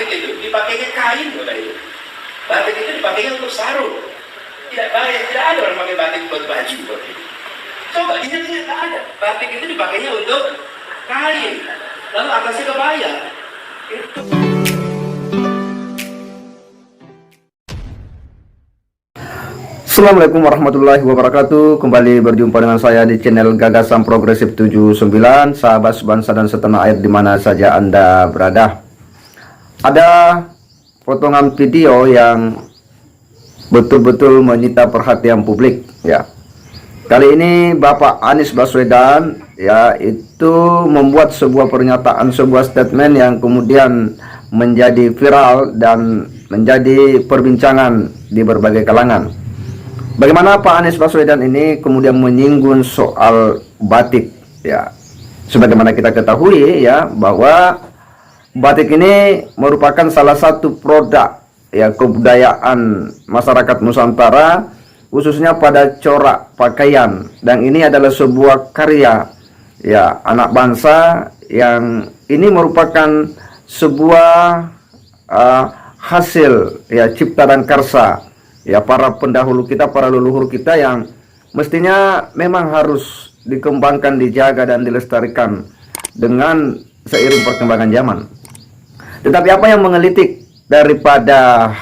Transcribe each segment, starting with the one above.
batik itu dipakainya kain loh itu. Batik itu dipakainya untuk sarung. Tidak baik, tidak ada orang pakai batik buat baju buat itu. Coba ingat-ingat, tidak ada. Batik itu dipakainya untuk kain. Lalu atasnya kebaya. Itu. Assalamualaikum warahmatullahi wabarakatuh. Kembali berjumpa dengan saya di channel Gagasan Progresif 79. Sahabat sebangsa dan setanah air di mana saja Anda berada. Ada potongan video yang betul-betul menyita perhatian publik ya. Kali ini Bapak Anies Baswedan ya itu membuat sebuah pernyataan, sebuah statement yang kemudian menjadi viral dan menjadi perbincangan di berbagai kalangan. Bagaimana Pak Anies Baswedan ini kemudian menyinggung soal batik ya. Sebagaimana kita ketahui ya bahwa batik ini merupakan salah satu produk ya kebudayaan masyarakat Nusantara, khususnya pada corak pakaian, dan ini adalah sebuah karya ya anak bangsa yang ini merupakan sebuah hasil ya cipta dan karsa ya para pendahulu kita, para leluhur kita yang mestinya memang harus dikembangkan, dijaga dan dilestarikan dengan seiring perkembangan zaman. Tetapi apa yang mengelitik daripada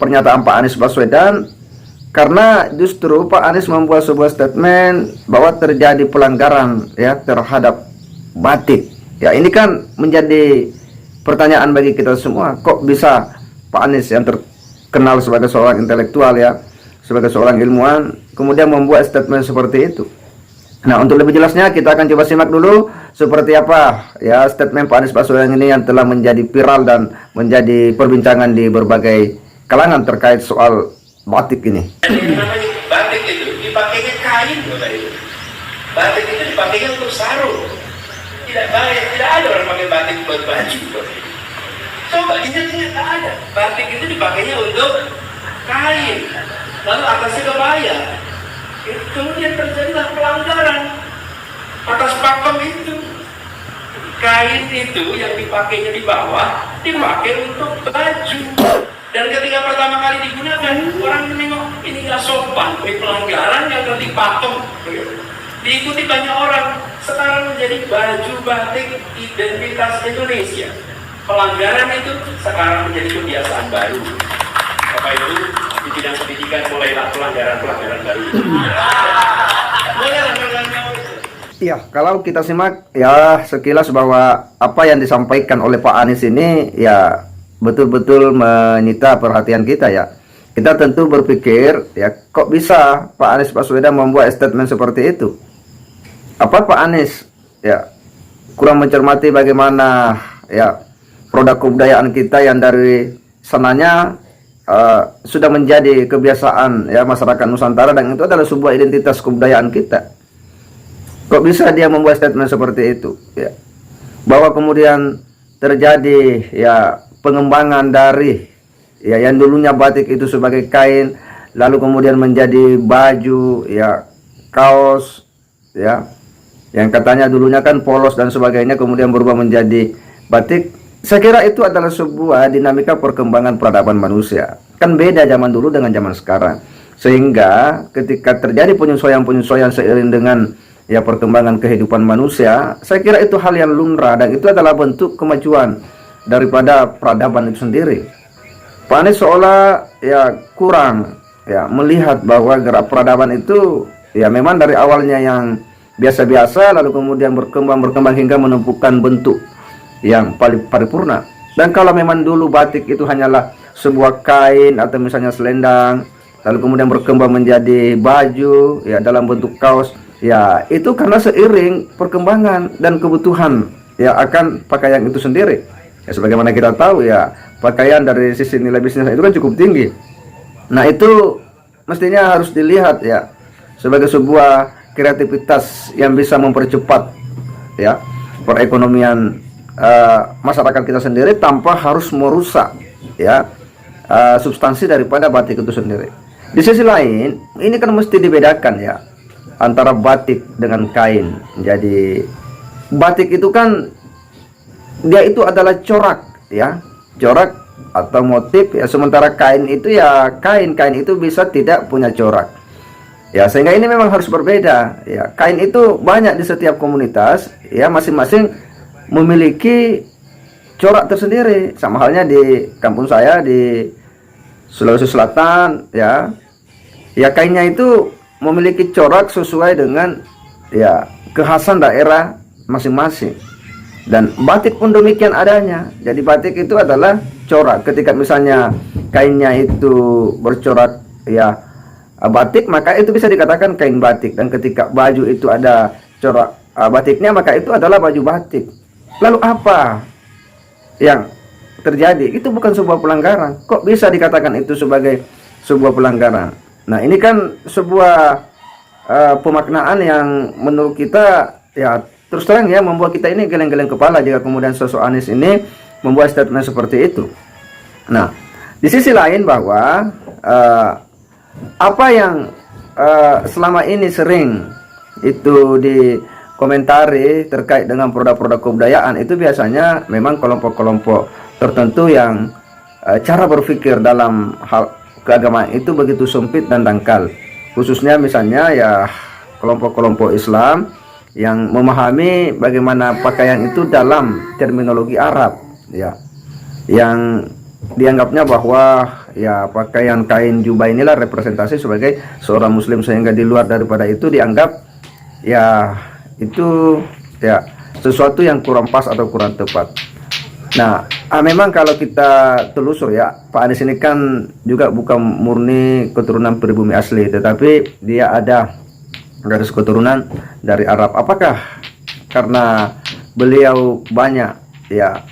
pernyataan Pak Anies Baswedan, karena justru Pak Anies membuat sebuah statement bahwa terjadi pelanggaran ya terhadap batik. Ya ini kan menjadi pertanyaan bagi kita semua, kok bisa Pak Anies yang terkenal sebagai seorang intelektual ya, sebagai seorang ilmuwan, kemudian membuat statement seperti itu. Nah, untuk lebih jelasnya kita akan coba simak dulu seperti apa ya statement Pak Anies Baswedan ini yang telah menjadi viral dan menjadi perbincangan di berbagai kalangan terkait soal batik ini. Batik itu dipakainya kain loh itu. Batik itu dipakainya untuk sarung. Tidak baik, tidak ada orang pakai batik buat baju buat itu. Coba ingat-ingat, tidak ada. Batik itu dipakainya untuk kain. Lalu atasnya kebaya. Kemudian terjadilah pelanggaran atas pakem itu. Kain itu yang dipakainya di bawah dipakai untuk baju. Dan ketika pertama kali digunakan, orang menengok ini nggak sopan, ini pelanggaran yang terjadi pakem. Diikuti banyak orang. Sekarang menjadi baju batik identitas Indonesia. Pelanggaran itu sekarang menjadi kebiasaan baru. Bapak Ibu, di bidang pendidikan mulailah pelanggaran-pelanggaran baru. Iya, kalau kita simak ya sekilas bahwa apa yang disampaikan oleh Pak Anies ini ya betul-betul menyita perhatian kita ya. Kita tentu berpikir ya kok bisa Pak Anies Baswedan membuat statement seperti itu. Apa Pak Anies ya kurang mencermati bagaimana ya produk kebudayaan kita yang dari sananya sudah menjadi kebiasaan ya masyarakat Nusantara, dan itu adalah sebuah identitas kebudayaan kita. Kok bisa dia membuat statement seperti itu ya, bahwa kemudian terjadi ya pengembangan dari ya yang dulunya batik itu sebagai kain, lalu kemudian menjadi baju ya, kaos ya, yang katanya dulunya kan polos dan sebagainya, kemudian berubah menjadi batik. Saya kira itu adalah sebuah dinamika perkembangan peradaban manusia. Kan beda zaman dulu dengan zaman sekarang. Sehingga ketika terjadi penyesuaian-penyesuaian seiring dengan ya perkembangan kehidupan manusia, saya kira itu hal yang lumrah dan itu adalah bentuk kemajuan daripada peradaban itu sendiri. Pak Anies seolah ya kurang ya melihat bahwa gerak peradaban itu ya memang dari awalnya yang biasa-biasa, lalu kemudian berkembang hingga menumpukan bentuk yang paling paripurna. Dan kalau memang dulu batik itu hanyalah sebuah kain atau misalnya selendang, lalu kemudian berkembang menjadi baju ya dalam bentuk kaos, ya itu karena seiring perkembangan dan kebutuhan ya akan pakaian itu sendiri. Ya sebagaimana kita tahu ya, pakaian dari sisi nilai bisnis itu kan cukup tinggi. Nah, itu mestinya harus dilihat ya sebagai sebuah kreativitas yang bisa mempercepat ya perekonomian masyarakat kita sendiri tanpa harus merusak ya substansi daripada batik itu sendiri. Di sisi lain, ini kan mesti dibedakan ya antara batik dengan kain. Jadi batik itu kan dia itu adalah corak ya, corak atau motif ya, sementara kain itu ya kain itu bisa tidak punya corak ya, sehingga ini memang harus berbeda ya. Kain itu banyak di setiap komunitas ya, masing-masing memiliki corak tersendiri, sama halnya di kampung saya di Sulawesi Selatan ya, kainnya itu memiliki corak sesuai dengan ya kekhasan daerah masing-masing. Dan batik pun demikian adanya. Jadi batik itu adalah corak. Ketika misalnya kainnya itu bercorak ya batik, maka itu bisa dikatakan kain batik. Dan ketika baju itu ada corak batiknya, maka itu adalah baju batik. Lalu apa yang terjadi? Itu bukan sebuah pelanggaran. Kok bisa dikatakan itu sebagai sebuah pelanggaran? Nah, ini kan sebuah pemaknaan yang menurut kita ya terus terang ya membuat kita ini geleng-geleng kepala jika kemudian sosok Anies ini membuat statement seperti itu. Nah, di sisi lain bahwa apa yang selama ini sering itu dikomentari terkait dengan produk-produk kebudayaan itu biasanya memang kelompok-kelompok tertentu yang cara berpikir dalam hal keagamaan itu begitu sempit dan dangkal. Khususnya misalnya ya kelompok-kelompok Islam yang memahami bagaimana pakaian itu dalam terminologi Arab ya, yang dianggapnya bahwa ya pakaian kain jubah inilah representasi sebagai seorang muslim, sehingga di luar daripada itu dianggap ya itu ya sesuatu yang kurang pas atau kurang tepat. Nah, memang kalau kita telusur ya, Pak Anies ini kan juga bukan murni keturunan pribumi asli, tetapi dia ada garis keturunan dari Arab. Apakah karena beliau banyak ya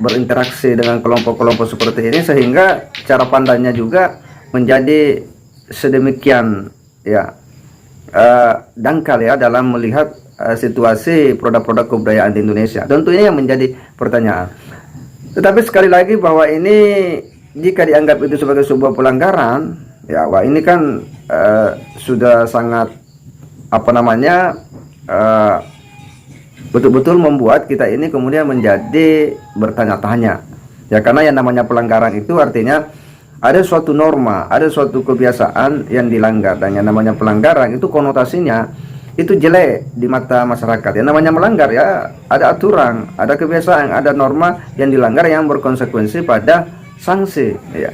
berinteraksi dengan kelompok-kelompok seperti ini sehingga cara pandangnya juga menjadi sedemikian ya dangkal ya dalam melihat situasi produk-produk kebudayaan di Indonesia? Tentunya yang menjadi pertanyaan. Tetapi sekali lagi bahwa ini jika dianggap itu sebagai sebuah pelanggaran ya, wah ini kan sudah sangat apa namanya betul-betul membuat kita ini kemudian menjadi bertanya-tanya ya, karena yang namanya pelanggaran itu artinya ada suatu norma, ada suatu kebiasaan yang dilanggar, dan yang namanya pelanggaran itu konotasinya itu jelek di mata masyarakat. Yang namanya melanggar ya ada aturan, ada kebiasaan, ada norma yang dilanggar yang berkonsekuensi pada sanksi ya,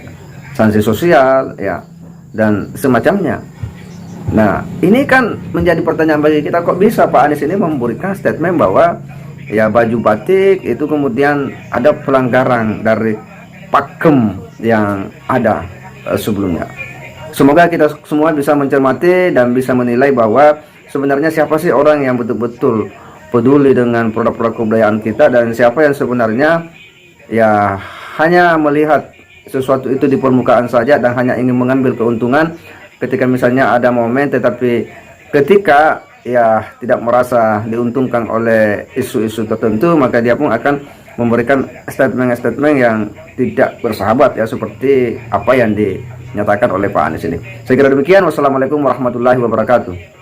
sanksi sosial ya dan semacamnya. Nah, ini kan menjadi pertanyaan bagi kita, kok bisa Pak Anies ini memberikan statement bahwa ya baju batik itu kemudian ada pelanggaran dari pakem yang ada sebelumnya. Semoga kita semua bisa mencermati dan bisa menilai bahwa sebenarnya siapa sih orang yang betul-betul peduli dengan produk-produk kebudayaan kita, dan siapa yang sebenarnya ya hanya melihat sesuatu itu di permukaan saja dan hanya ingin mengambil keuntungan ketika misalnya ada momen, tetapi ketika ya tidak merasa diuntungkan oleh isu-isu tertentu, maka dia pun akan memberikan statement-statement yang tidak bersahabat ya, seperti apa yang dinyatakan oleh Pak Anies ini. Saya kira demikian. Wassalamualaikum warahmatullahi wabarakatuh.